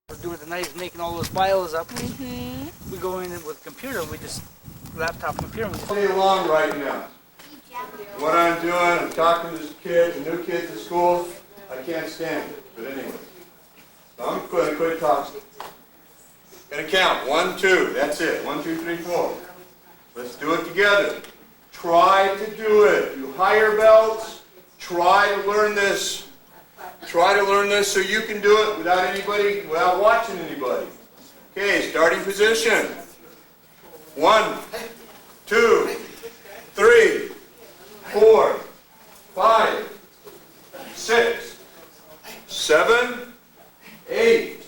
We're doing tonight is making all those files up. Mm-hmm. We go in with a computer, we just laptop computer. Stay along right now. What I'm doing, I'm talking to kids, new kids at school. I can't stand it, but anyway. So I'm going to quit talking. Going to count. 1, 2. That's it. 1, 2, 3, 4. Let's do it together. Try to do it. You higher belts, try to learn this. Try to learn this so you can do it without watching anybody. Okay, starting position. 1, 2, 3, 4, 5, 6, 7, 8,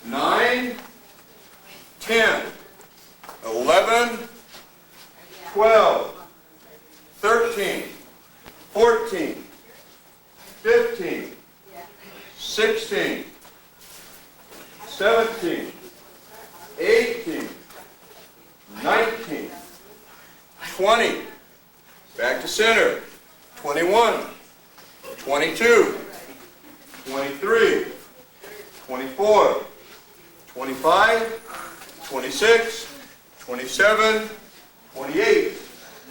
9, 10, 11, 12, 13, 14, 15, 16, 17, 18, 19, 20, back to center, 21, 22, 23, 24, 25, 26, 27, 28,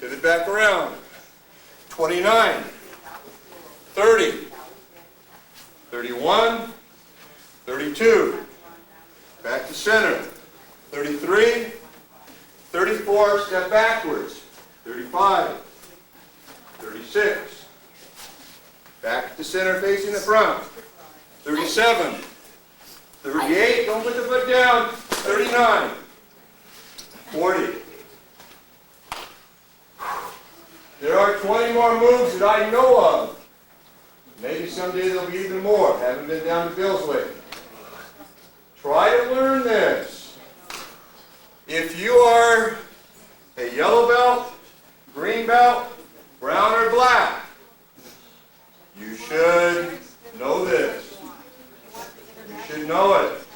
pivot back around, 29, 30, 31, 32, back to center, 33, 34, step backwards, 35, 36, back to center facing the front, 37, 38, don't put the foot down, 39, 40. There are 20 more moves that I know of. Maybe someday there'll be even more. Haven't been down to Bill's way. Try to learn this. If you are a yellow belt, green belt, brown or black, you should know this. You should know it.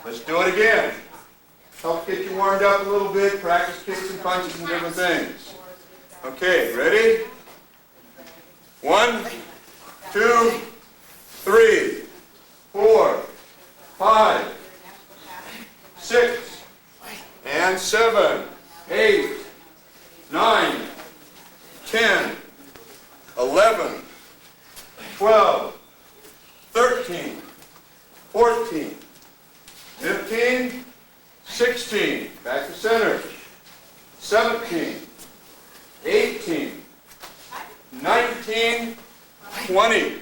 Let's do it again. Help get you warmed up a little bit, practice kicks and punches and different things. Okay, ready? 1, 2, 3, 4, 5, 6, and 7, 8, 9, 10, 11, 12, 13, 14, 15, 16, back to center, 17, 18, 19, 20,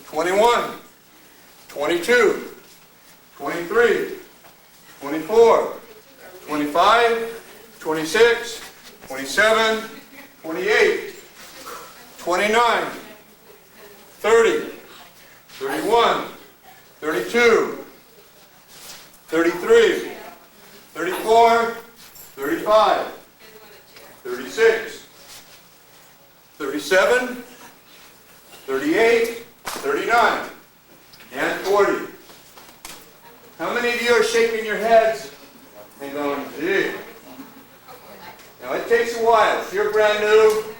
21, 22, 23, 24, 25, 26, 27, 28, 29, 30, 31, 32, 33, 34, 35, 36, 37, 38, 39, and 40. How many of you are shaking your heads and going, gee? Now it takes a while. If you're brand new,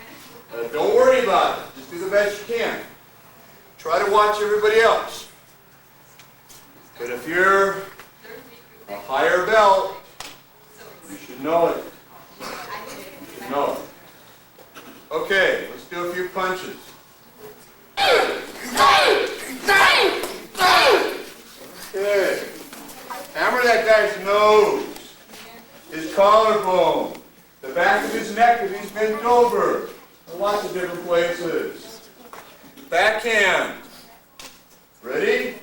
don't worry about it. Just do the best you can. Try to watch everybody else. But if you're a higher belt, you should know it. You should know it. Okay, let's do a few punches. Okay. Hammer that guy's nose, his collarbone, the back of his neck if he's bent over. Lots of different places. Backhand. Ready?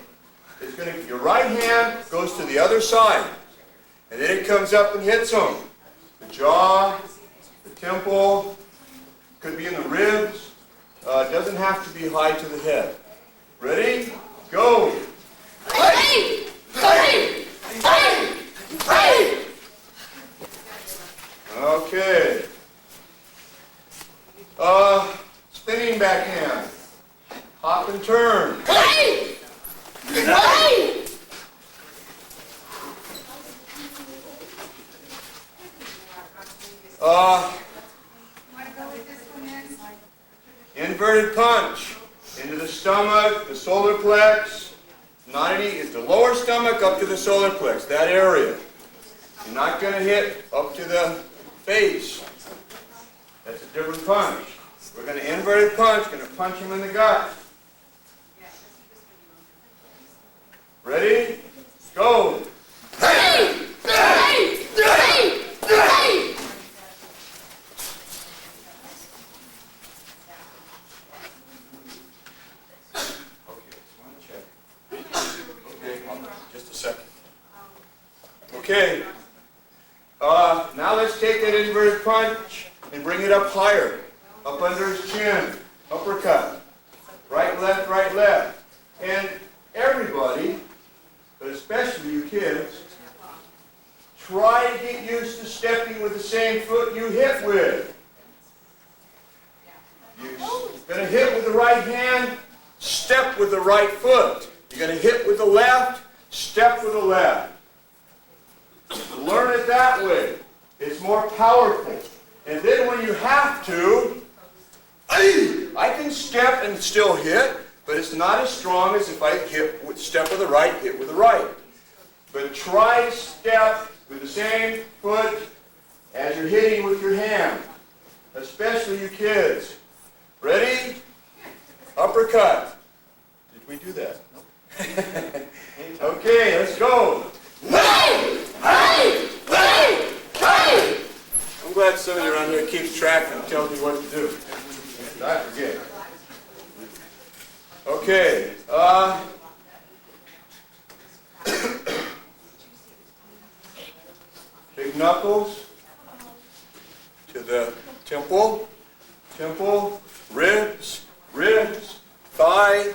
It's going to, your right hand goes to the other side. And then it comes up and hits him. The jaw, the temple, could be in the ribs. It doesn't have to be high to the head. Ready? Go! Okay. Spinning backhand. Hop and turn. Inverted punch into the stomach, the solar plex, Not any, it's the lower stomach up to the solar plex, that area. You're not going to hit up to the face. That's a different punch. We're going to inverted punch, going to punch him in the gut. Ready? Go! Hey! Hey! Hey! Hey! Just a second. Okay. Now let's take that inverted punch and bring it up higher. Up under his chin. Uppercut. Right, left. And everybody, but especially you kids, try to get used to stepping with the same foot you hit with. You're going to hit with the right hand, step with the right foot. You're going to hit with the left, step with the left. Learn it that way. It's more powerful. And then when you have to, I can step and still hit, but it's not as strong as if I step with the right, hit with the right. But try to step with the same foot as you're hitting with your hand, especially you kids. Ready? Uppercut. Did we do that? Okay, let's go. I'm glad somebody around here keeps track and tells me what to do. I forget. Okay. Big knuckles to the temple, ribs, thigh.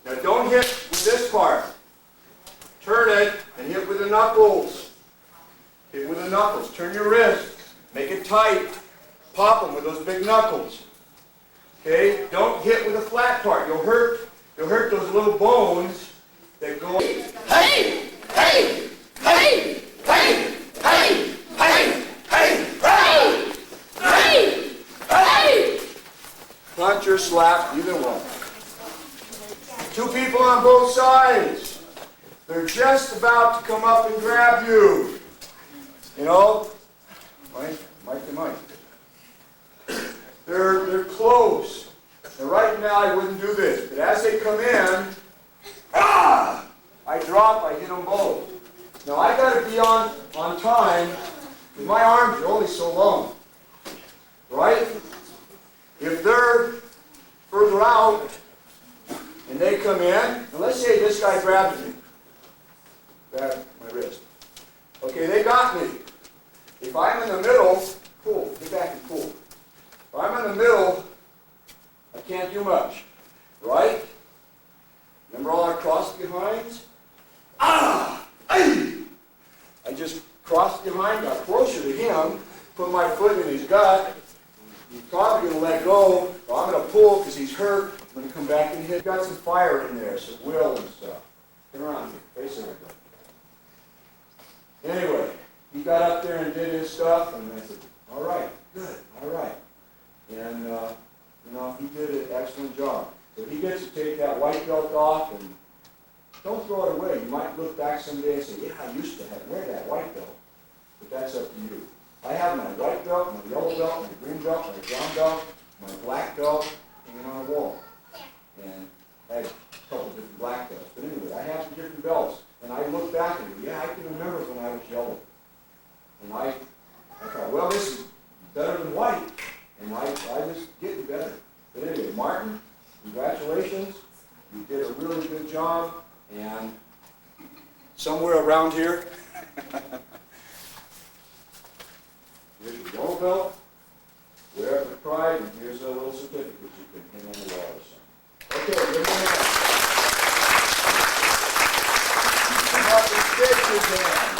Now don't hit with this part. Turn it and hit with the knuckles. Hit with the knuckles. Turn your wrist. Make it tight. Pop them with those big knuckles. Okay? Don't hit with the flat part. You'll hurt those little bones that go. Hey! Hey! Hey! Hey! Hey! Hey! Hey! Hey! Hey! Hey! Punch or slap, either one. Two people on both sides. They're just about to come up and grab you. You know? Mike. They're close. And right now I wouldn't do this. But as they come in, I drop, I hit them both. Now I got to be on time, because my arms are only so long. Right? If they're further out, and they come in, and let's say this guy grabs me. Grab my wrist. Okay, they got me. If I'm in the middle, pull, get back and pull. If I'm in the middle, I can't do much. Right? Remember all our cross behinds? I just crossed behind, got closer to him, put my foot in his gut. He's probably going to let go, but I'm going to pull because he's hurt. I'm going to come back and hit. Got some fire in there, some will and stuff. Turn around here, face everybody. Anyway, he got up there and did his stuff, and I said, all right, good, all right. And, he did an excellent job. So he gets to take that white belt off, and don't throw it away. You might look back someday and say, yeah, I used to wear that white belt. But that's up to you. I have my white belt, my yellow belt, my green belt, my brown belt, my black belt hanging on the wall. And I had a couple different black belts. But anyway, I have some different belts. And I look back and go, yeah, I can remember when I was yellow. And I thought, well, this is better than white. And I was getting better. But anyway, Martin, congratulations. You did a really good job. And somewhere around here, here's your yellow belt. Wear it with pride, and here's a little certificate you can hang on the wall or something. Okay, give me a hand. Come up and shake his hand.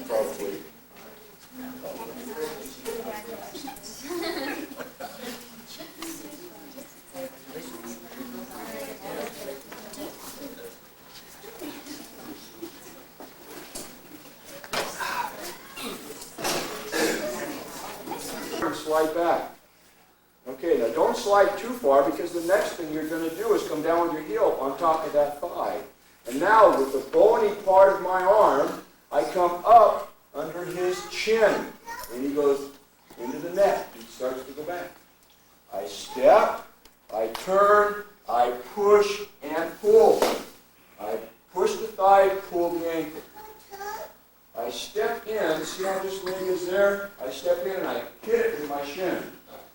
Probably. slide back. Okay, now don't slide too far because the next thing you're going to do is come down with your heel on top of that thigh. And now with the bony part of my arm, I come up under his chin. And he goes into the neck. He starts to go back. I step, I turn, I push and pull. I push the thigh, pull the ankle. I step in, see how this leg is there? I step in and I hit it with my shin.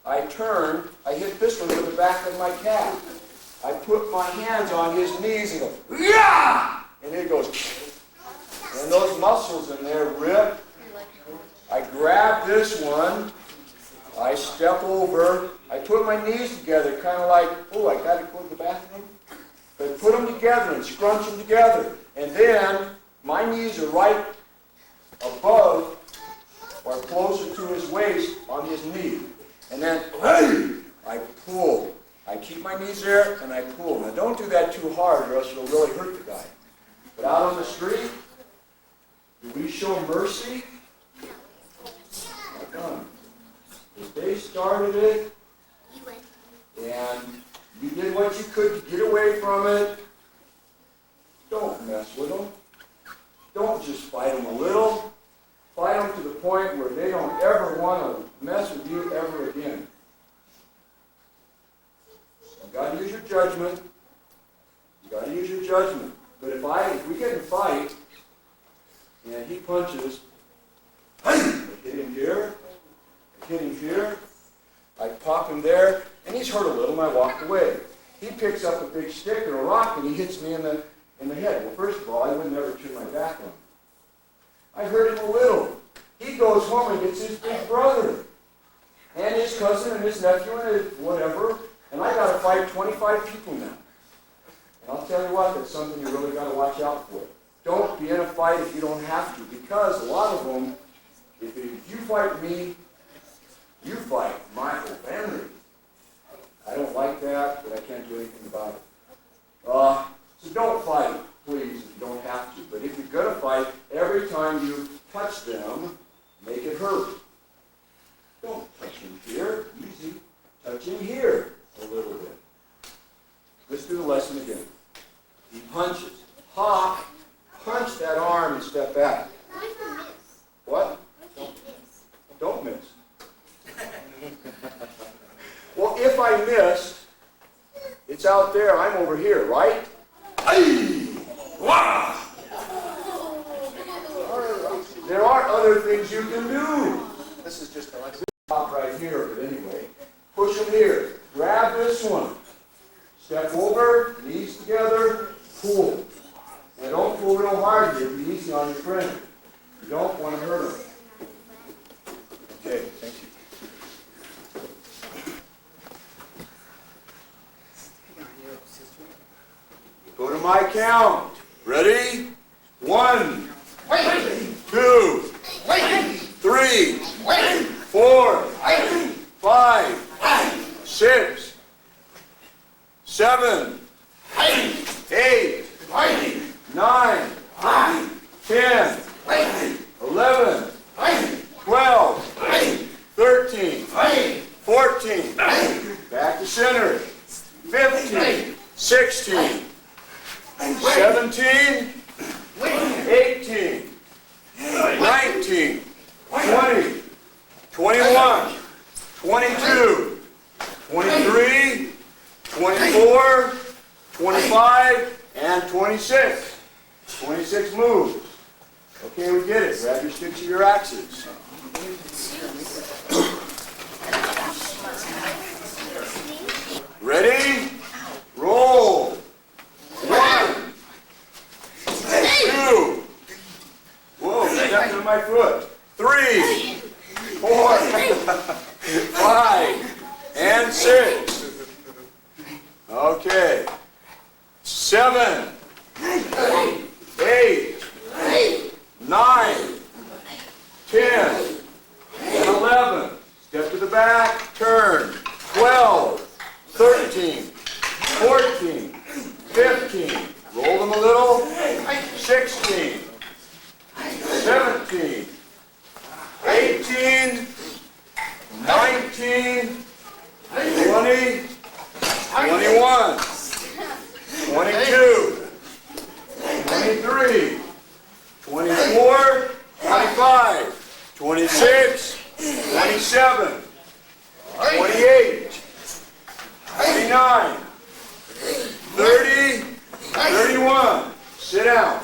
I turn, I hit this one with the back of my calf. I put my hands on his knees and go, yeah! And it goes, and those muscles in there rip. I grab this one, I step over, I put my knees together, kind of like, oh, I got to go to the bathroom. But put them together and scrunch them together. And then my knees are right above or closer to his waist on his knee. And then I pull. I keep my knees there and I pull. Now don't do that too hard or else you'll really hurt the guy. But out on the street, do we show mercy? Not done. If they started it and you did what you could to get away from it, don't mess with them. Don't just fight them a little. Fight them to the point where they don't ever want to mess with you ever again. You've got to use your judgment. You've got to use your judgment. But if we get in a fight and he punches, I hit him here, I hit him here, I pop him there, and he's hurt a little, and I walk away. He picks up a big stick or a rock and he hits me in the head. Well, first of all, I would never turn my back on him. I hurt him a little. He goes home and gets his big brother and his cousin and his nephew and his whatever, and I got to fight 25 people now. And I'll tell you what, that's something you really got to watch out for. Don't be in a fight if you don't have to, because a lot of them, if you fight me, you fight my whole family. I don't like that, but I can't do anything about it. So don't fight, please, if you don't have to. But if you're going to fight, every time you touch them, make it hurt. Don't touch him here, easy. Touch him here a little bit. Let's do the lesson again. He punches. Hop, punch that arm and step back. What? Don't miss. Well, if I missed, it's out there, I'm over here, right? There are other things you can do. This is just a top right here, but anyway. Push them here. Grab this one. Step over, knees together, pull. Now don't pull real hard here. Be easy on your friend. You don't want to hurt him. Okay, thank you. Go to my count. Ready? 1, 2, 3, 4, 5, 6, 7, 8, 9, 10, 11, 12, 13, 14, back to center, 15, 16, 17, 18, 19, 20, 21, 22, 23, 24, 25, and 26. 26 moves. Okay, we get it. Grab your sticks or your axes. Ready? Roll. 1, 2. Whoa, stepped on my foot. 3, 4, 5, and 6. Okay. 7, 8, 9, 10, and 11. Step to the back, turn. 12, 13, 14, 15. Roll them a little. 16, 17, 18, 19, 26, 27, 28, 29, 30, 31. Sit down.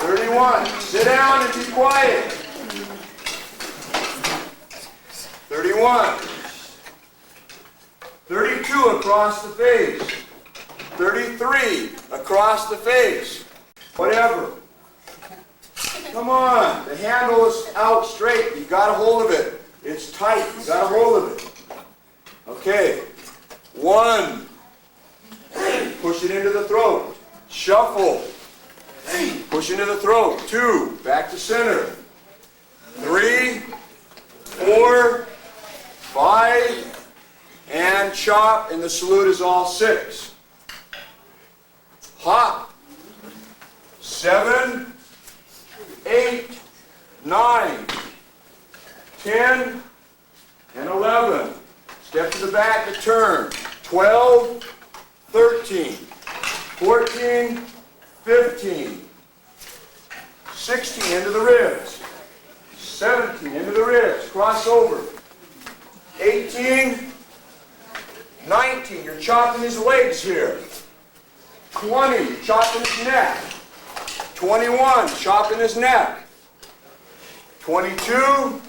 31. Sit down and be quiet. 31. 32 across the face. 33 across the face. Whatever. Come on. The handle is out straight. You got a hold of it. It's tight. You got a hold of it. Okay. 1. Push it into the throat. Shuffle. Push into the throat. 2. Back to center. 3, 4, 5, and chop, and the salute is all 6. Hop. 7, 8, 9, 10, and 11. Step to the back and turn. 12, 13, 14, 15, 16 into the ribs, 17 into the ribs, cross over, 18, 19, you're chopping his legs here, 20, you're chopping his neck, 21, chopping his neck, 22,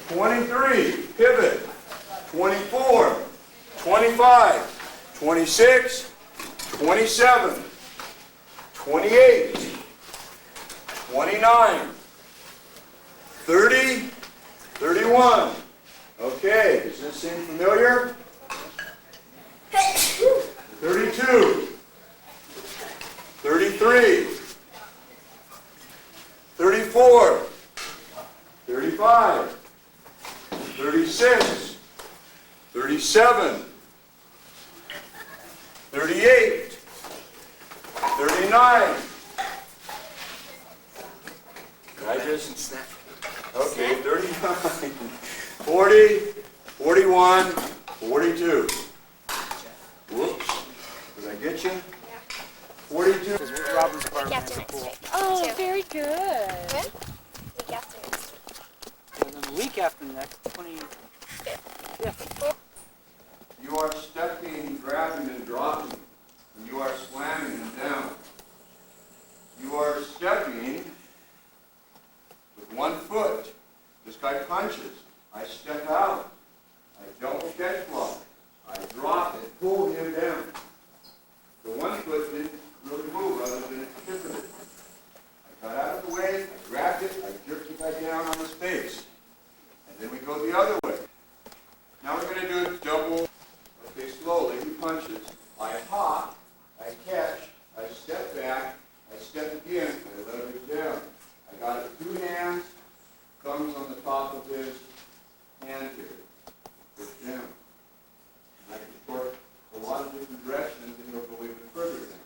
23, pivot, 24, 25, 26, 27, 28, 29, 30, 31. Okay, does this seem familiar? 32, 33, 34, 35, 36, 37, 38, 39. I just, okay, 39, 40, 41, 42. Whoops, did I get you? 42. This is Robin's apartment. After It's next cool. week. Oh, Two. very good. When? Week after next week. And then the week after next, 20. You are stepping, grabbing, and dropping. And you are slamming them down. You are stepping with one foot. This guy punches. I step out. I double catch block. I drop and pull him down. The one foot didn't really move other than it pivoted. I got out of the way, I grabbed it, I jerked the guy down on his face. And then we go the other way. Now we're going to do a double, okay, slowly, he punches. I hop, I catch, I step back, I step again, I let him down. I got it 2 hands, thumbs on the top of his hand here. Push down. And I can torque a lot of different directions and he'll go even further down.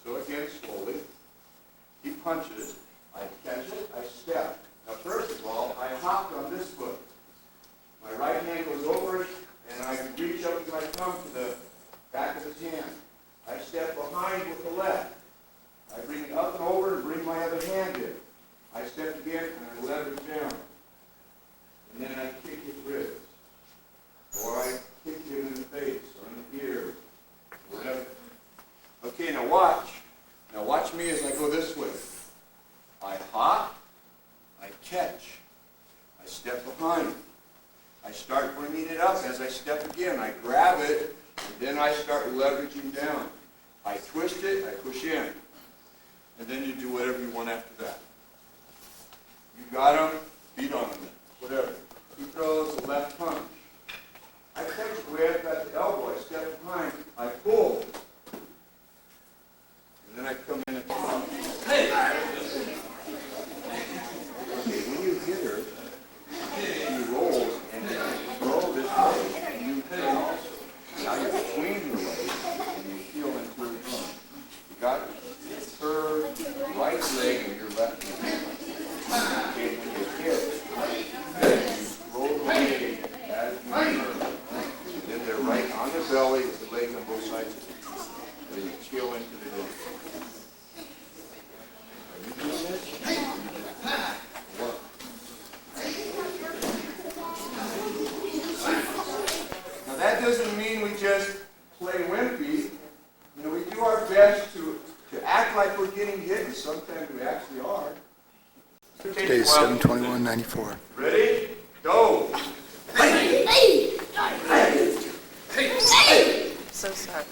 So again, slowly, he punches, I catch it, I step. Now first of all, I hopped on this foot. My right hand goes over it, and I reach up with my thumb to the back of his hand. I step behind with the left. I bring it up and over and bring my other hand in. I step again and I leverage down. And then I kick his ribs. Or I kick him in the face or in the ear. Whatever. Okay, now watch. Now watch me as I go this way. I hop. I catch. I step behind. I start bringing it up as I step again. I grab it, and then I start leveraging down. I twist it, I push in. And then you do whatever you want after that. You got him, beat on him, whatever. He throws a left punch. I catch the way I've got the elbow. I step behind, I pull. And then I come in and okay, when you hit her, she rolls and then you roll this way and you turn also. Now you're between your legs and you heel into her drum. You got her right leg and your left hand. Okay, when you hit, you roll away as you turn. And then they're right on the belly with the leg on both sides of it. Then you heel into the drum. act like we're getting hit, and sometimes we actually are. Day 7/21/94. Ready? Go. So sorry.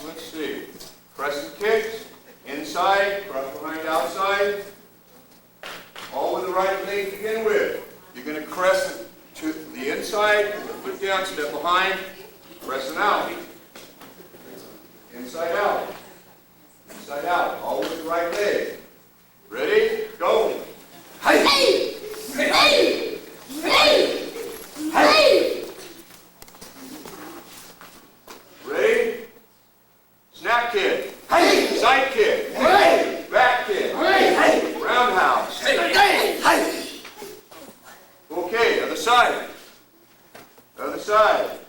Let's see. Crescent kicks. Inside, cross behind, outside. All with the right leg to begin with. You're going to crescent to the inside, foot down, step behind, crescent out. Inside out. Inside out. All with the right leg. Ready? Go. Ready? Snap kick. Side kick. Back kick. Roundhouse. Okay, other side. Other side.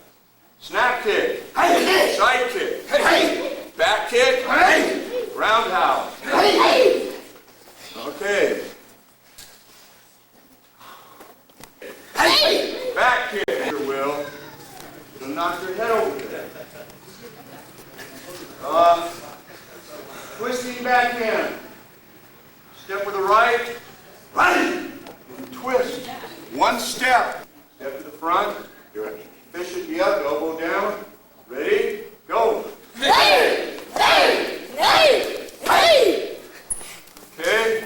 Snap kick. Side kick. Back kick. Roundhouse. Okay. Back kick. Will. You'll knock your head over there. Twisting backhand. Step with the right. Twist. One step. Step to the front. Your fist should be up, elbow down. Ready? Go. Okay.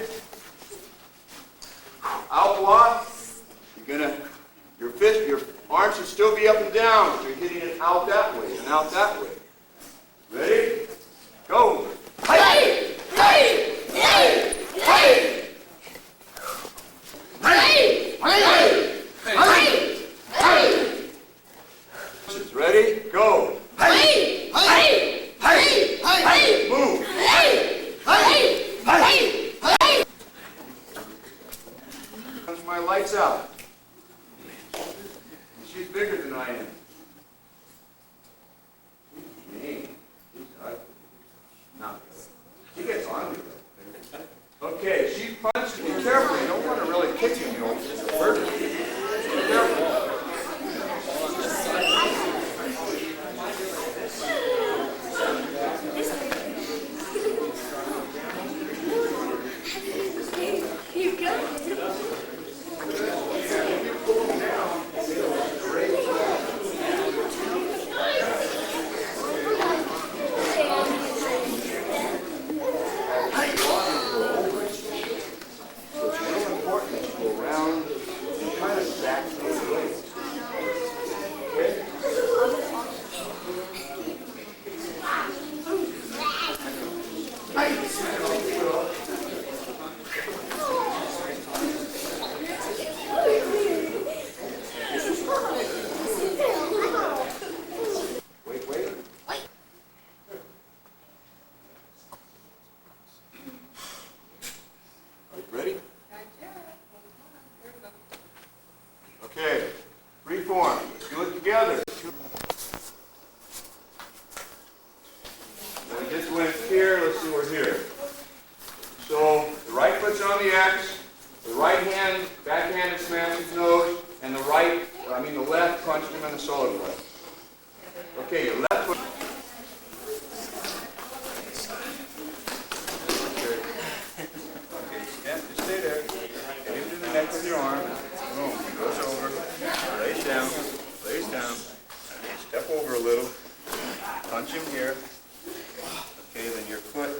Out block. Your arms should still be up and down, but you're hitting it out that way and out that way. Ready? Go. Ready? Go. Move. Comes my lights out. She's bigger than I am. She's ugly. No. She gets on me though. Okay, she punches me. Careful, you don't want to really kick him, you know. Hurt him. Be careful. Okay, freeform. Let's do it together. We just went here. Let's see, we're here. So the right foot's on the X. The right hand, backhanded smashed his nose, and the left punched him in the solar plexus. Okay, your left foot. Okay, yeah, just stay there. Get him to the neck with your arm. Boom, he goes over, lays down, step over a little, punch him here. Okay, then your foot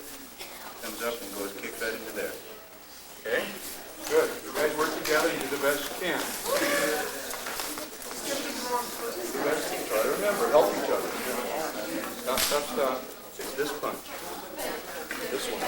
comes up and goes kick that into there. Okay? Good. You guys work together, you do the best you can. Do the best you can. Try to remember, help each other. Stop, stop, stop. It's this punch. This one.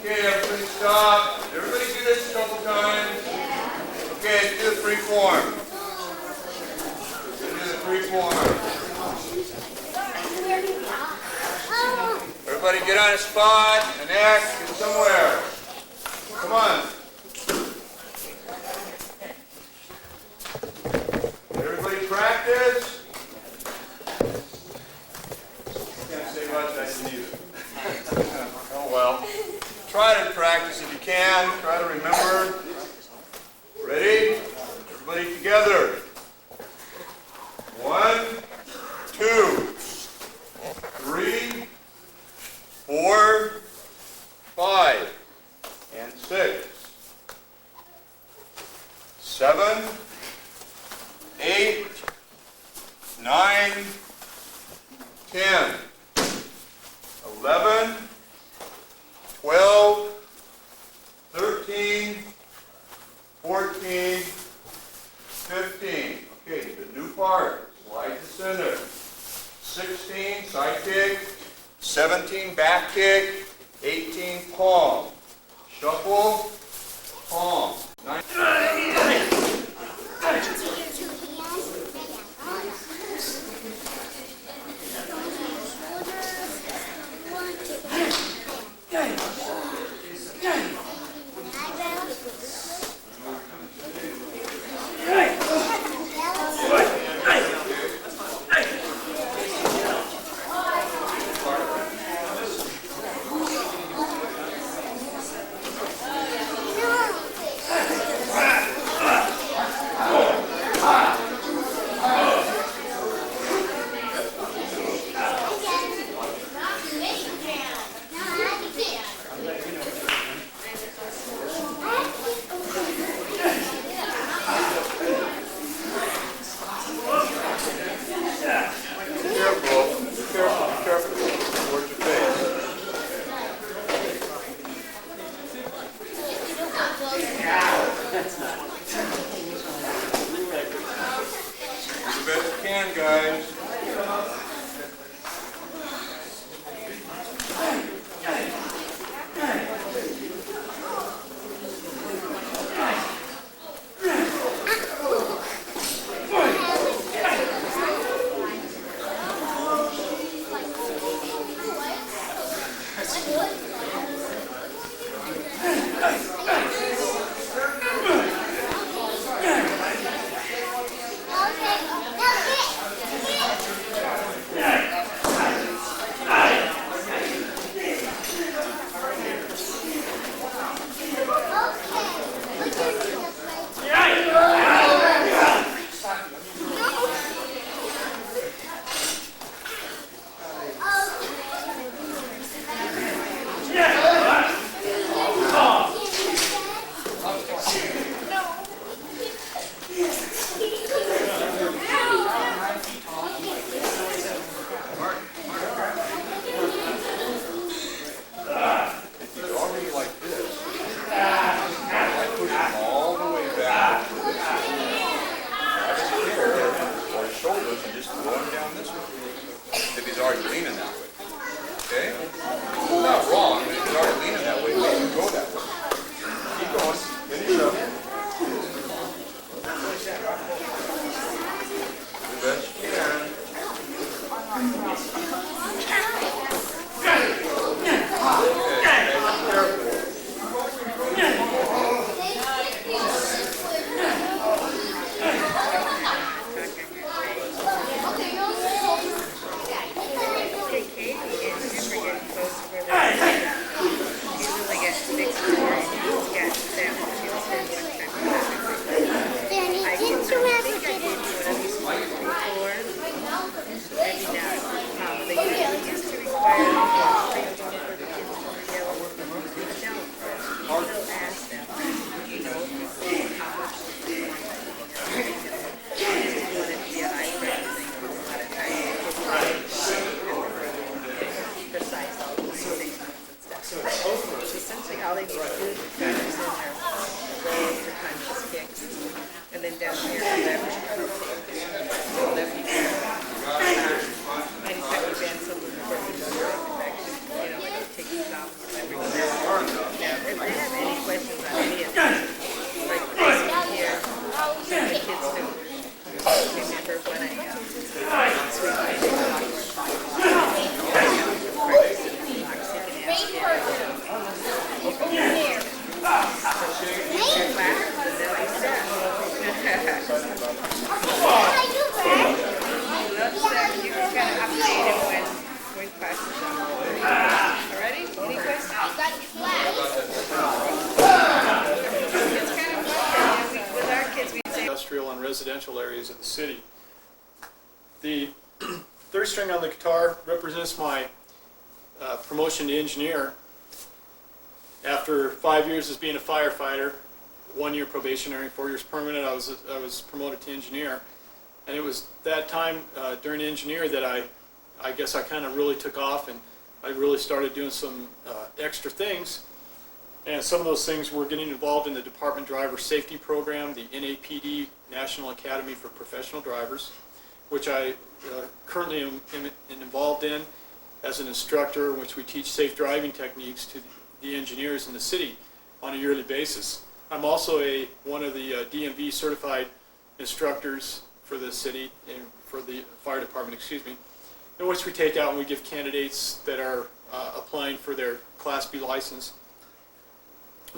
Okay, everybody stop. Everybody do this a couple times. Okay, let's do the free form. Let's do the free form. Everybody get on a spot, an X, get somewhere. Come on. Everybody practice. Can't say much, I didn't either. Oh well. Try to practice if you can. Try to remember. Ready? Everybody together. 1, 2, 3, 4, 5, and 6, 7, 8, 9, 10, 11, 12, 13, 14, 15. Okay, the new part. Slide to center. 16, side kick. 17, back kick. 18, palm. Shuffle, palm. 19. Guys. all they need to do is kind of send their rolls or conscious kicks. And then down here, leverage. Anytime you bend something for the direction, like you take it off, leverage. string on the guitar represents my promotion to engineer. After 5 years as being a firefighter, 1 year probationary, 4 years permanent, I was promoted to engineer. And it was that time during engineer that I guess I kind of really took off, and I really started doing some extra things. And some of those things were getting involved in the Department Driver Safety Program, the NAPD, National Academy for Professional Drivers, which I currently am involved in as an instructor, in which we teach safe driving techniques to the engineers in the city on a yearly basis. I'm also one of the DMV certified instructors for the city, and for the fire department, excuse me, in which we take out and we give candidates that are applying for their Class B license.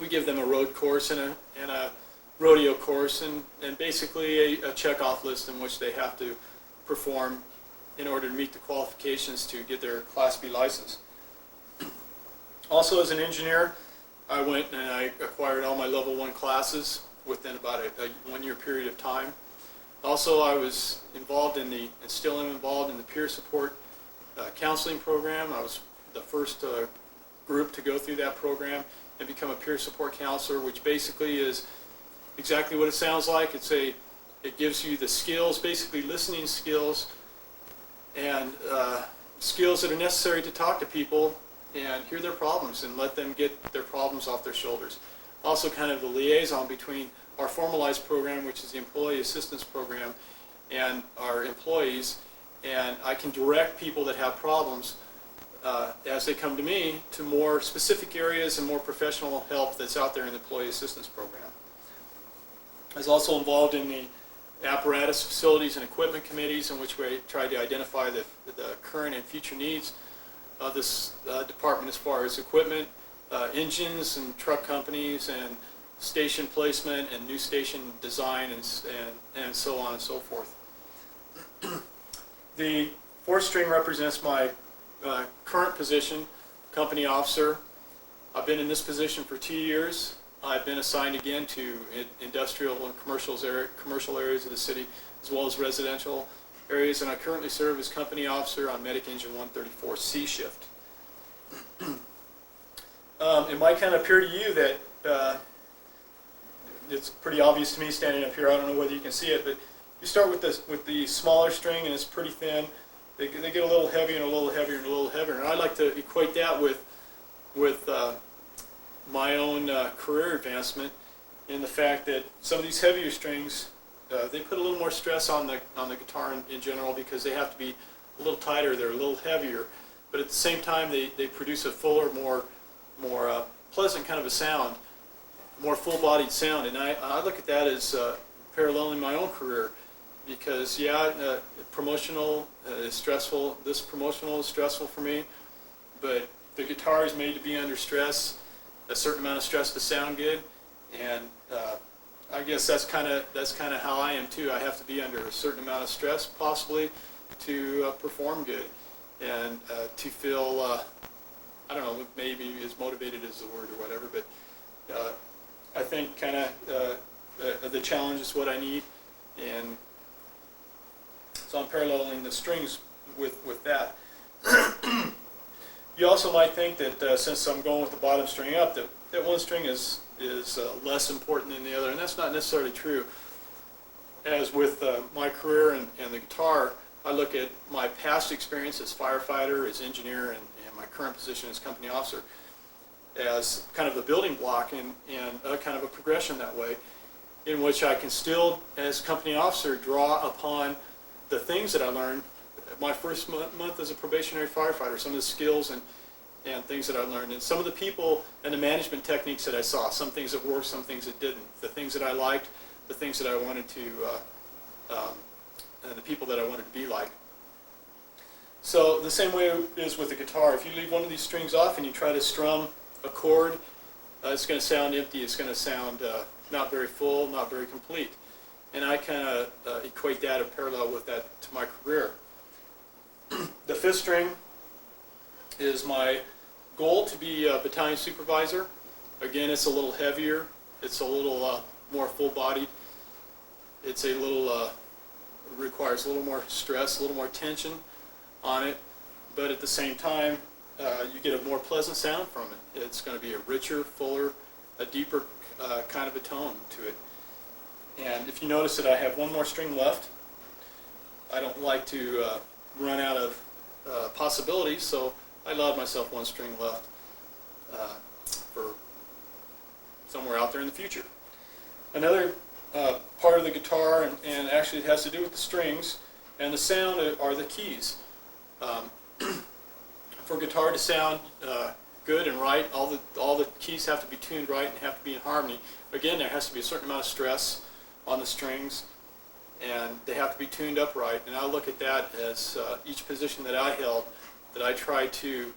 We give them a road course and a rodeo course, and basically a checkoff list in which they have to perform in order to meet the qualifications to get their Class B license. Also, as an engineer, I went and I acquired all my level 1 classes within about a 1 year period of time. Also, I was involved in and still am involved in the peer support counseling program. I was the first group to go through that program and become a peer support counselor, which basically is exactly what it sounds like. It gives you the skills, basically listening skills, and skills that are necessary to talk to people and hear their problems and let them get their problems off their shoulders. Also kind of the liaison between our formalized program, which is the Employee Assistance Program, and our employees, and I can direct people that have problems as they come to me to more specific areas and more professional help that's out there in the Employee Assistance Program. I was also involved in the apparatus, facilities, and equipment committees, in which we try to identify the current and future needs of this department as far as equipment, engines and truck companies, and station placement and new station design, and so on and so forth. The fourth string represents my current position, company officer. I've been in this position for 2 years. I've been assigned again to industrial and commercial areas of the city, as well as residential areas, and I currently serve as company officer on Medic Engine 134C shift. It might kind of appear to you that it's pretty obvious to me standing up here. I don't know whether you can see it, but you start with the smaller string, and it's pretty thin. They get a little heavier and a little heavier and a little heavier, and I like to equate that with my own career advancement, in the fact that some of these heavier strings, they put a little more stress on the guitar in general, because they have to be a little tighter, they're a little heavier, but at the same time they produce a fuller, more pleasant kind of a sound, more full-bodied sound. And I look at that as paralleling my own career, because promotional is stressful. This promotional is stressful for me, but the guitar is made to be under stress, a certain amount of stress to sound good, and I guess that's kind of how I am too. I have to be under a certain amount of stress, possibly, to perform good, and to feel I don't know, maybe as motivated as the word or whatever, but I think kind of the challenge is what I need, and so I'm paralleling the strings with that. You also might think that since I'm going with the bottom string up, that one string is less important than the other, and that's not necessarily true. As with my career and the guitar, I look at my past experience as firefighter, as engineer, and my current position as company officer as kind of a building block and kind of a progression that way, in which I can still, as company officer, draw upon the things that I learned my first month as a probationary firefighter, some of the skills and things that I learned, and some of the people and the management techniques that I saw, some things that worked, some things that didn't, the things that I liked, the things that I wanted to, and the people that I wanted to be like. So the same way is with the guitar. If you leave one of these strings off and you try to strum a chord, it's going to sound empty, it's going to sound not very full, not very complete. And I kind of equate that and parallel with that to my career. The fifth string is my goal to be a battalion supervisor. Again, it's a little heavier, it's a little more full-bodied, it's a little requires a little more stress, a little more tension on it, but at the same time, you get a more pleasant sound from it. It's going to be a richer, fuller, a deeper kind of a tone to it. And if you notice that I have one more string left, I don't like to run out of possibilities, so I allowed myself one string left for somewhere out there in the future. Another part of the guitar, and actually it has to do with the strings and the sound, are the keys. For guitar to sound good and right, all the keys have to be tuned right and have to be in harmony. Again, there has to be a certain amount of stress on the strings, and they have to be tuned up right. And I look at that as each position that I held, that I try to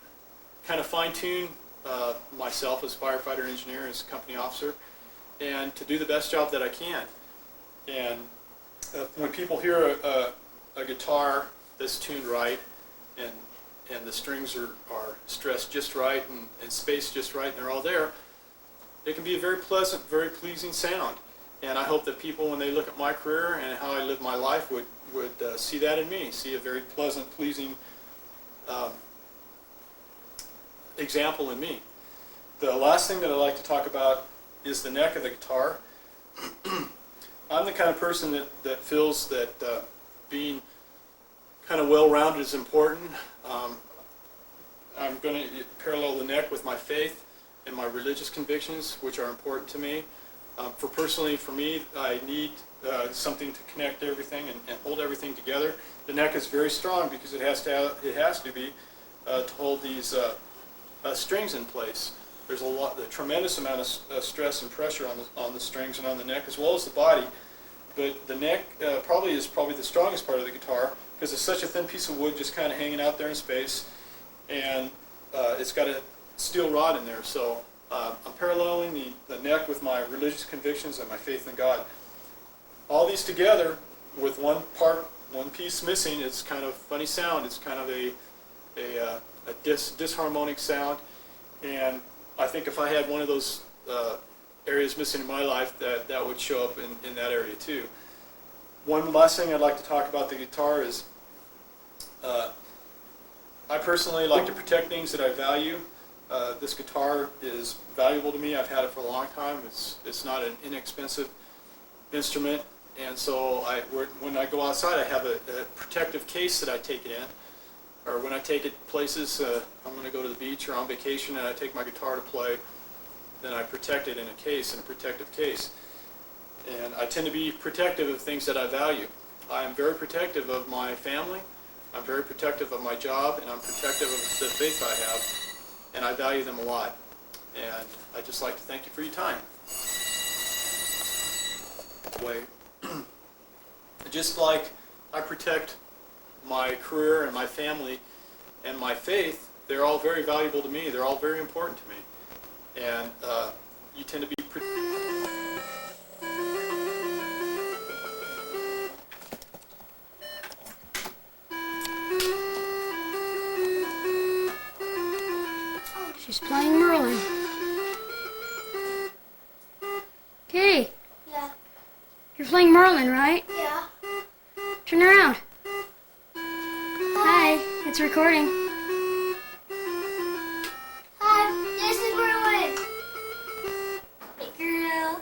kind of fine-tune myself as firefighter engineer, as company officer, and to do the best job that I can. And when people hear a guitar that's tuned right, and the strings are stressed just right, and spaced just right, and they're all there, it can be a very pleasant, very pleasing sound. And I hope that people, when they look at my career and how I live my life, would see that in me, see a very pleasant, pleasing example in me. The last thing that I'd like to talk about is the neck of the guitar. I'm the kind of person that feels that being kind of well-rounded is important. I'm going to parallel the neck with my faith and my religious convictions, which are important to me. For me, I need something to connect everything and hold everything together. The neck is very strong because it has to be to hold these strings in place. There's a tremendous amount of stress and pressure on the strings and on the neck, as well as the body. But the neck is probably the strongest part of the guitar, because it's such a thin piece of wood just kind of hanging out there in space, and it's got a steel rod in there. So I'm paralleling the neck with my religious convictions and my faith in God. All these together with one piece missing, it's kind of funny sound. It's kind of a disharmonic sound, and I think if I had one of those areas missing in my life, that would show up in that area too. One last thing I'd like to talk about the guitar is I personally like to protect things that I value. This guitar is valuable to me. I've had it for a long time. It's not an inexpensive instrument, and so when I go outside, I have a protective case that I take it in. Or when I take it places, I'm going to go to the beach or on vacation, and I take my guitar to play, then I protect it in a protective case. And I tend to be protective of things that I value. I am very protective of my family, I'm very protective of my job, and I'm protective of the faith I have, and I value them a lot. And I'd just like to thank you for your time. Just like I protect my career and my family and my faith, they're all very valuable to me. They're all very important to me. And you tend to be She's playing Merlin. Katie, Yeah. you're playing Merlin, right? Yeah. Turn around. Hi, it's recording. Hi, this is Merlin. Hey, girl.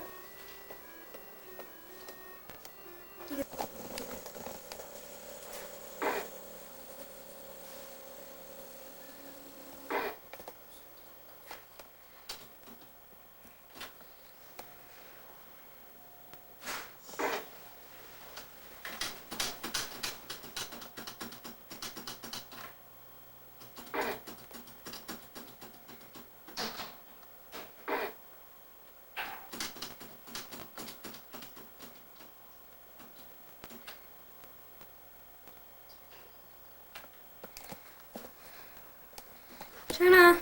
Jenna.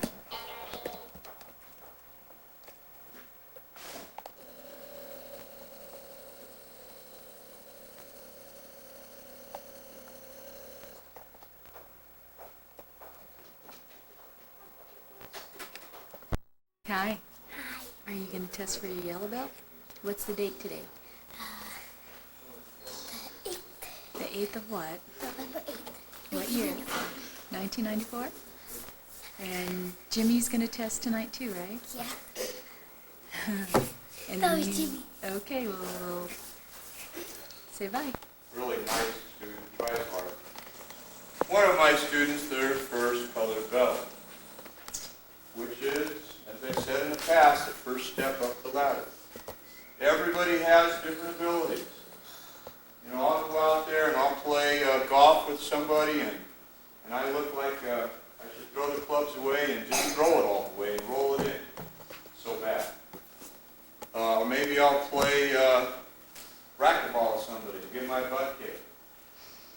Hi. Are you going to test for your yellow belt? What's the date today? The 8th. The 8th of what? November 8th. What year? 1994? And Jimmy's going to test tonight too, right? Yeah. And That then was Jimmy. Okay, well, say bye. Really nice student, tries hard. One of my students, their first colored belt, which is, as I said in the past, the first step up the ladder. Everybody has different abilities. You know, I'll go out there and I'll play golf with somebody, and I look like I should throw the clubs away and just throw it all away and roll it in. So bad. Or maybe I'll play racquetball with somebody and get my butt kicked.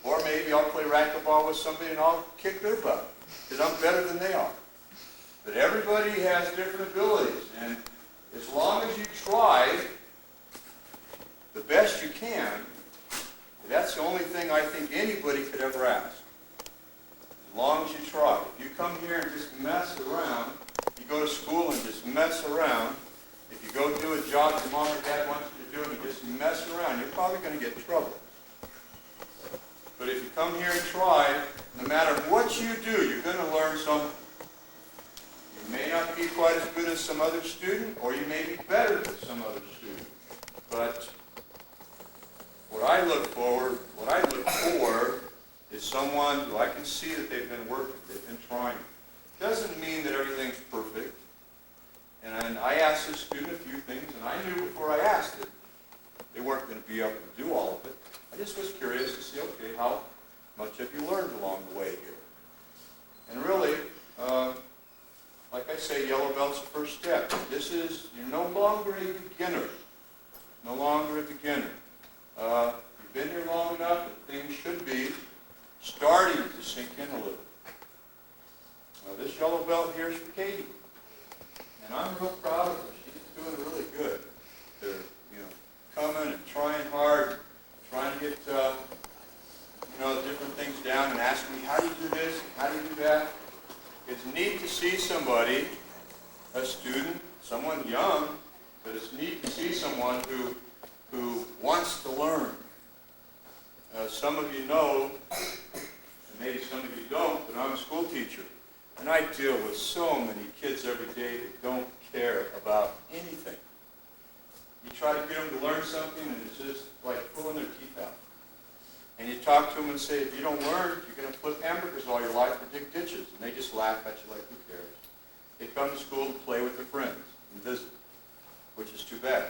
Or maybe I'll play racquetball with somebody and I'll kick their butt because I'm better than they are. But everybody has different abilities, and as long as you try the best you can, that's the only thing I think anybody could ever ask. As long as you try. If you come here and just mess around, you go to school and just mess around, if you go do a job your mom or dad wants you to do and you just mess around, you're probably going to get in trouble. But if you come here and try, no matter what you do, you're going to learn something. You may not be quite as good as some other student, or you may be better than some other student. But what I look for is someone who I can see that they've been working, they've been trying. It doesn't mean that everything's perfect. And I asked this student a few things, and I knew before I asked it, they weren't going to be able to do all of it. I just was curious to see, okay, how much have you learned along the way here? And really, like I say, yellow belt's the first step. You're no longer a beginner. No longer a beginner. You've been here long enough that things should be starting to sink in a little. This yellow belt here is for Katie. And I'm real proud of her. She's doing really good. They're, coming and trying hard, trying to get, different things down and asking me, how do you do this? How do you do that? It's neat to see somebody, a student, someone young, but it's neat to see someone who wants to learn. Some of you know, and maybe some of you don't, but I'm a school teacher. And I deal with so many kids every day that don't care about anything. You try to get them to learn something, and it's just like pulling their teeth out. And you talk to them and say, if you don't learn, you're going to flip hamburgers all your life or dig ditches. And they just laugh at you like, who cares? They come to school to play with their friends and visit, which is too bad.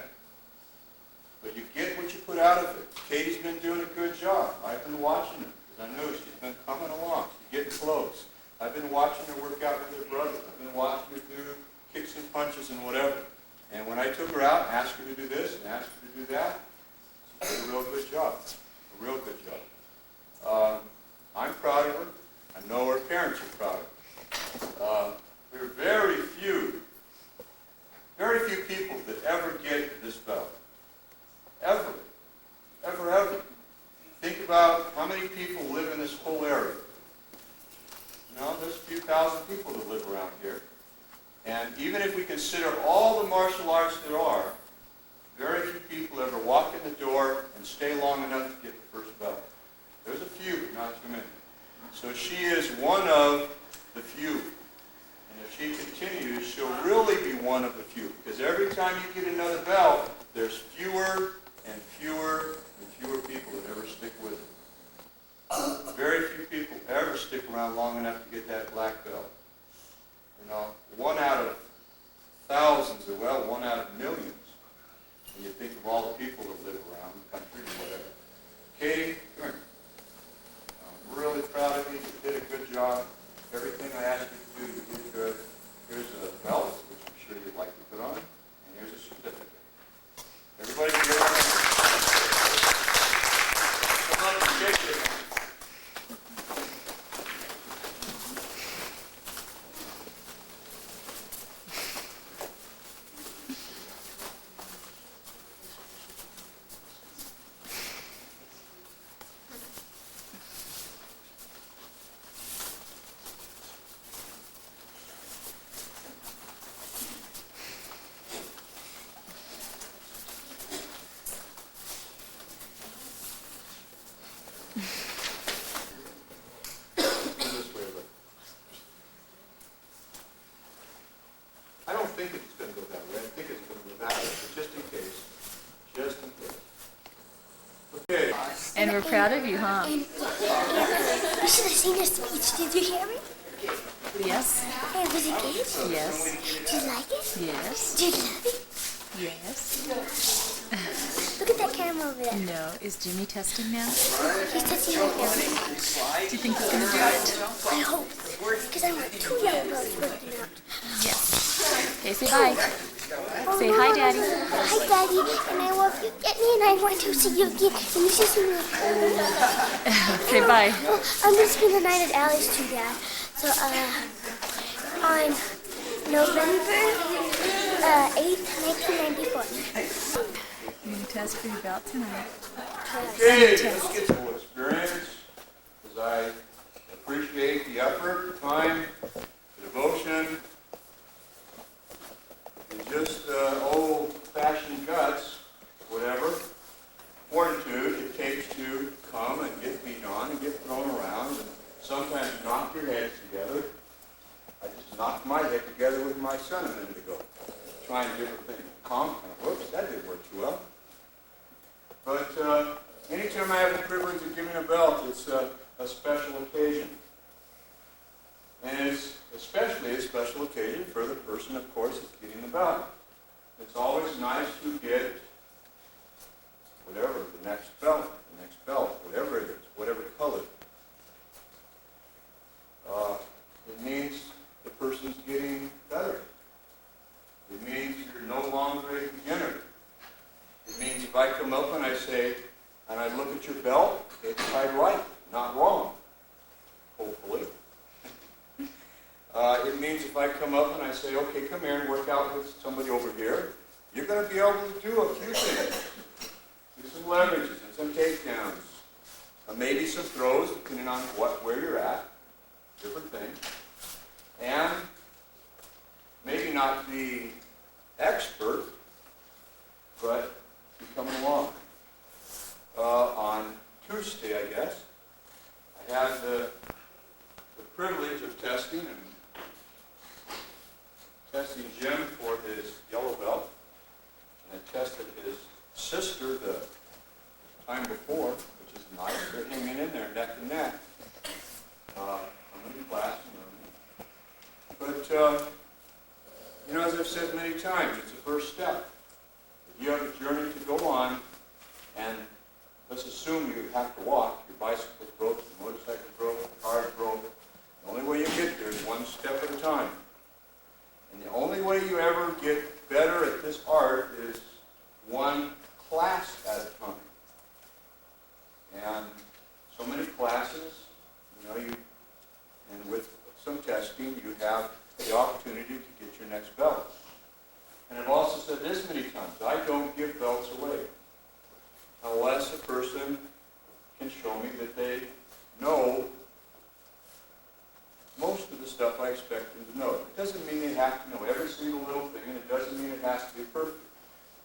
But you get what you put out of it. Katie's been doing a good job. I've been watching her because I know she's been coming along. She's getting close. I've been watching her work out with her brother. I've been watching her do kicks and punches and whatever. And when I took her out and asked her to do this and asked her to do that, she did a real good job. A real good job. I'm proud of her. I know her parents are proud of her. There are very few people that ever get this belt. Ever. Ever, ever. Think about how many people live in this whole area. There's a few thousand people that live around here. And even if we consider all the martial arts there are, very few people ever walk in the door and stay long enough to get the first belt. There's a few, but not too many. So she is one of the few. And if she continues, she'll really be one of the few. Because every time you get another belt, there's fewer and fewer and fewer people that ever stick with it. Very few people ever stick around long enough to get that black belt. One out of thousands, or one out of millions. When you think of all the people that live around the country and whatever. Katie, come here. I'm really proud of you. You did a good job. Everything I asked you to do, you did good. Here's a belt, which I'm sure you'd like to put on, and here's a certificate. Everybody can get on it. Come up and shake it. think it's going to go that way. I think it's going to go that way, but just in case. Just in case. Okay. And we're proud of you, huh? You should have seen her speech. Did you hear it? Yes. And was it good? Yes. Did you like it? Yes. Did you love it? Yes. Look at that camera over there. No. Is Jimmy testing now? He's touching my camera. Do you think he's going to do it? I hope. Because I want 2 yellow bells working out. Yes. Okay, say bye. Say hi, Daddy. Hi, Daddy. And I love you. Get me, and I want to see you again. And you should see me. Say bye. I'm going to spend the night at Allie's too, Dad. So, on November 8th, 1994. You're going to test for your belt tonight. Okay, let's get some experience, because I appreciate the effort, the time, the devotion, and just old-fashioned guts, whatever, fortitude it takes to come and get beat on and get thrown around and sometimes knock your heads together. I just knocked my head together with my son a minute ago, trying different things. Whoops, that didn't work too well. But anytime I have the privilege of giving a belt, it's a special occasion. And it's especially a special occasion for the person, of course, that's getting the belt. It's always nice to get whatever, the next belt, whatever it is, whatever color. It means the person's getting better. It means you're no longer a beginner. It means if I come up and I say, and I look at your belt, it's tied right, not wrong, hopefully. It means if I come up and I say, okay, come here and work out with somebody over here, you're going to be able to do a few things. Do some leverages and some takedowns. Maybe some throws, depending on where you're at, different things. And maybe not the expert, but be coming along. On Tuesday, I guess, I had the privilege of testing Jim for his yellow belt, and I tested his sister the time before, which is nice. They're hanging in there neck and neck. I'm in class, but as I've said many times, it's the first step. If you have a journey to go on, and let's assume you have to walk, your bicycle's broke, your motorcycle's broke, your car's broke. The only way you get there is one step at a time. And the only way you ever get better at this art is one class at a time. And so many classes, and with some testing, you have the opportunity to get your next belt. And I've also said this many times, I don't give belts away unless a person can show me that they know most of the stuff I expect them to know. It doesn't mean they have to know every single little thing, and it doesn't mean it has to be perfect.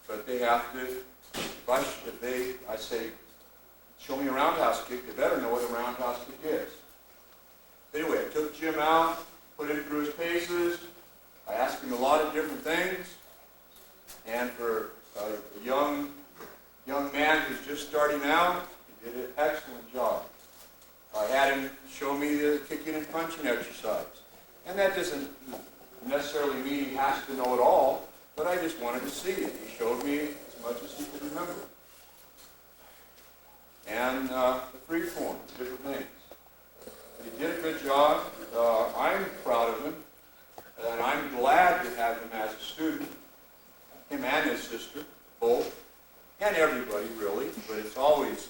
But they have to, I say, show me a roundhouse kick, they better know what a roundhouse kick is. Anyway, I took Jim out, put him through his paces. I asked him a lot of different things. And for a young man who's just starting out, he did an excellent job. I had him show me the kicking and punching exercise. And that doesn't necessarily mean he has to know it all, but I just wanted to see it. He showed me as much as he could remember. And the free form, different things. He did a good job. I'm proud of him, and I'm glad to have him as a student. Him and his sister, both, and everybody really, but it's always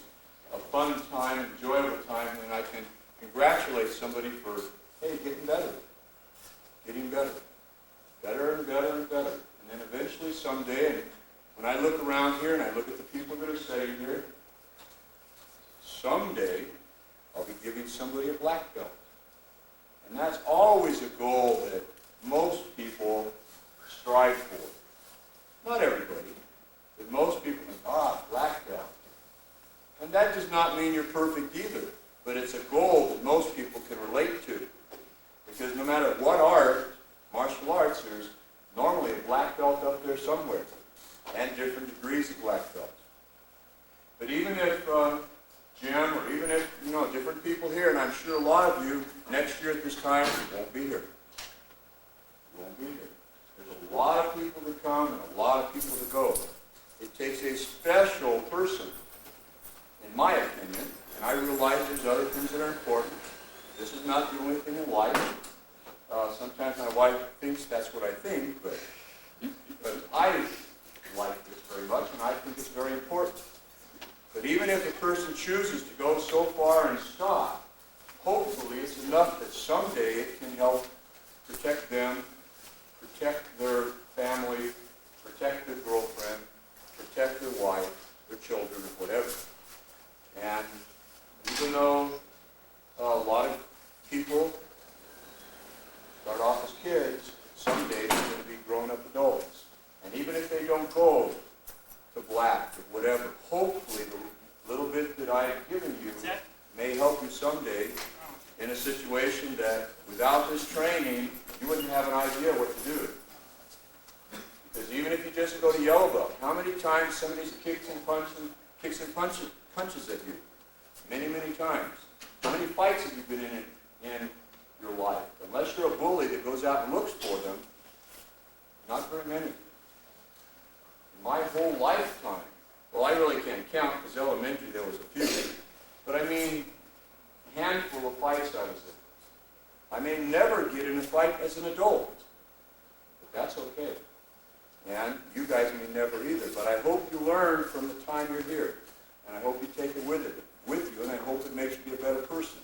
a fun time, enjoyable time when I can congratulate somebody for, hey, getting better, better and better and better. And then eventually someday, and when I look around here and I look at the people that are sitting here, someday I'll be giving somebody a black belt. And that's always a goal that most people strive for. Not everybody, but most people think, black belt. And that does not mean you're perfect either, but it's a goal that most people can relate to. Because no matter what art, martial arts, there's normally a time, you won't be here. You won't be here. There's a lot of people to come and a lot of people to go. It takes a special person, in my opinion, and I realize there's other things that are important. This is not the only thing in life. Sometimes my wife thinks that's what I think, but I like this very much, and I think it's very important. But even if a person chooses to go so far and stop, hopefully it's enough that someday it can help protect them, protect their family, protect their girlfriend, protect their wife, their children, or whatever. And even though a lot of people start off as kids, someday they're going to be grown-up adults. And even if they don't go to black or whatever, hopefully the little bit that I have given you may help you someday in a situation that without this training, you wouldn't have an idea what to do. Because even if you just go to yellow belt, how many times somebody's kicks and punches at you? Many, many times. How many fights have you been in your life? Unless you're a bully that goes out and looks for them, not very many. In my whole lifetime, well, I really can't count because elementary there was a few, but I mean, a handful of fights I was in. I may never get in a fight as an adult, but that's okay. And you guys may never either, but I hope you learn from the time you're here, and I hope you take it with you, and I hope it makes you a better person,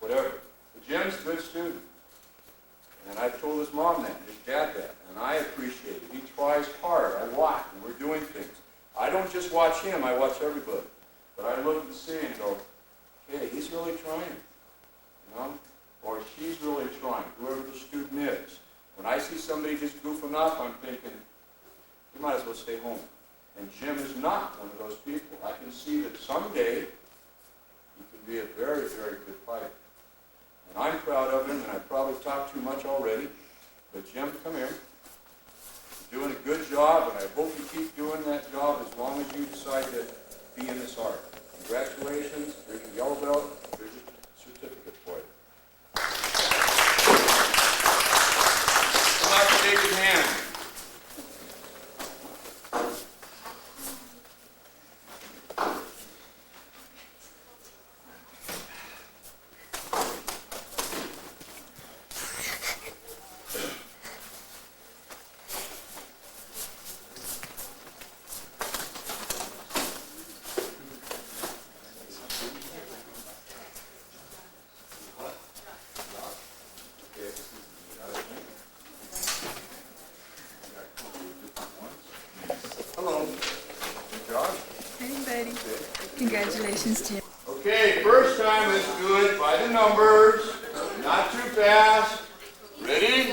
whatever. But Jim's a good student, and I've told his mom that, his dad that, and I appreciate it. He tries hard. I watch, and we're doing things. I don't just watch him, I watch everybody. But I look and see and go, okay, he's really trying, you know? Or she's really trying, whoever the student is. When I see somebody just goofing off, I'm thinking, you might as well stay home. And Jim is not one of those people. I can see that someday he can be a very, very good fighter. And I'm proud of him, and I probably talked too much already. But Jim, come here. You're doing a good job, and I hope you keep doing that job as long as you decide to be in this art. Congratulations. There's your yellow belt. There's your certificate for you. Come out and shake his hand. Congratulations, Jim. Okay, first time, let's do it by the numbers, not too fast. Ready?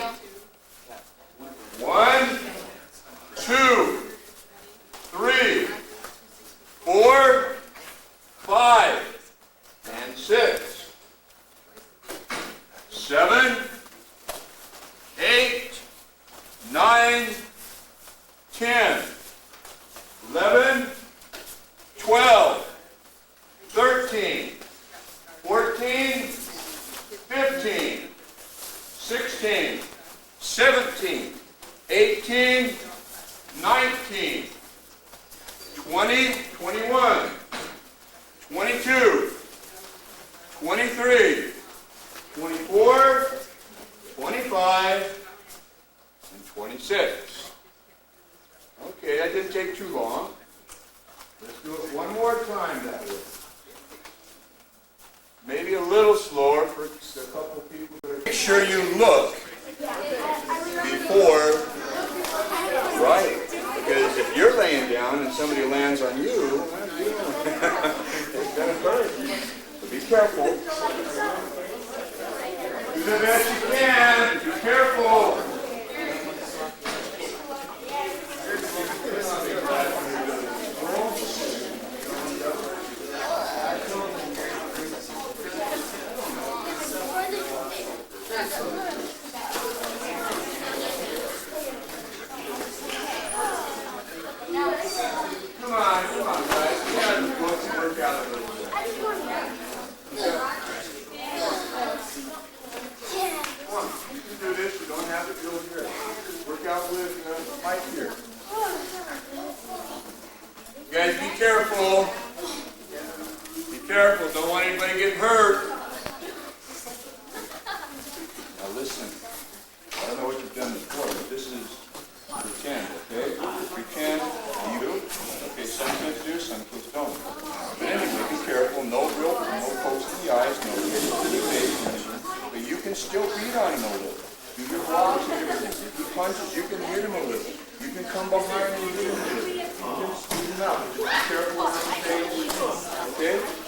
1, 2, 3, 4, 5, and 6, 7, 8, 9, 10, 11, 12, 13, 14, 15, 16, 17, 18, 19, 20, 21, 22, 23, 24, 25, and 26. Okay, that didn't take too long. Let's do it one more time that way. Maybe a little slower for a couple of people that are... Make sure you look before, right? Because if you're laying down and somebody lands on you, it's going to hurt. So be careful. Do the best you can. Be careful. Come on, guys. We got to work out a little bit. real good. Work out with Mike here. You guys be careful. Be careful, don't want anybody getting hurt. Now listen, I don't know what you've done before, but this is pretend, okay? Pretend you. Okay, some kids do, some kids don't. But anyway, be careful, no pokes in the eyes, no hits to the face, but you can still beat on him a little. Do your blocks and everything. If he punches, you can hit him a little. You can come behind and hit him a little. You can squeeze him out. Just be careful with the face, okay?